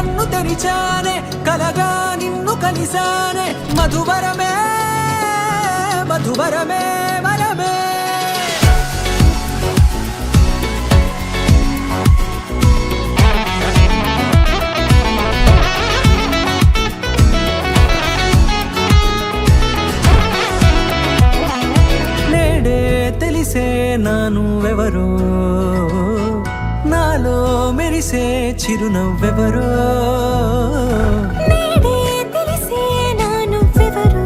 కన్ను తెరిచానే కలగా నిన్ను కలిసానే మధువరమే మధువరమే వరమే నేడే తెలిసే నానువెవరో నాలో మెరిసే చిరునవ్వెవరో నేడే తెలిసే నానువెవరో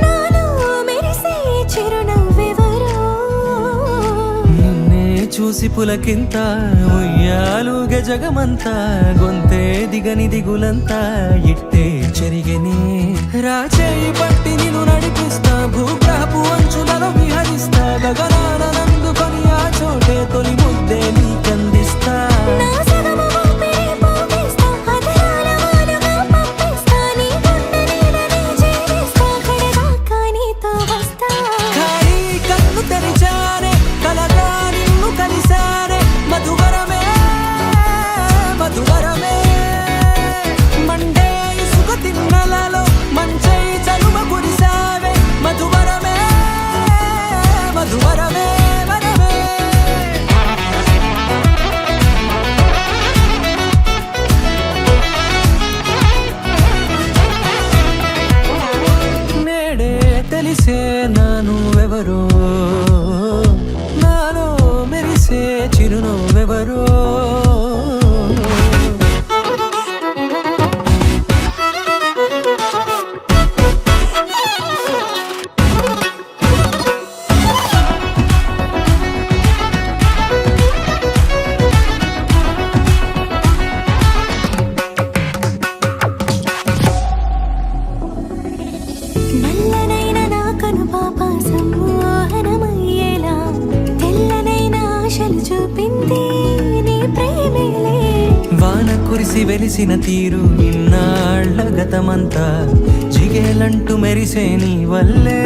నాలో మెరిసే చిరునవ్వెవరో నిన్నే చూసి పులకింత ఉయ్యాలుగ జగమంతా గొంతే దిగని దిగులంతా ఇట్టే చెరిగని రాచేయి పట్టి నిన్ను నడిపిస్తా భూగ్రహపు అంచులలో విహరిస్తా గగనాన నందుకొని ఆ చోటే తొలి ముద్దే నీకందిస్తా నా సగమ ఊపిరి పోగిస్తా అదరాల వానగా పంపిస్తా నీ గుండె నీడనే చేరిస్తా కడదాకా నీతో వస్తా ఖాళీ కన్ను తెరిచానే కలగా నిన్ను కలిసానే మధువరమే మధువరమే మండే ఇసుక తిన్నలలో మంచై చలువ కురిసావే మధువరమే మధువరమే వరమే నేడే తెలిసే నానువెవరో నాలో మెరిసే చిరునవ్వెవరో నల్లనైన నా కనుపాప సమ్మోహనమయ్యేలా తెల్లనైన ఆశలు చూపింది నీ ప్రేమేలే వాన కురిసి వెలిసిన తీరు ఇన్నాళ్ల గతమంతా జిగేలంటూ మెరిసే నీ వల్లే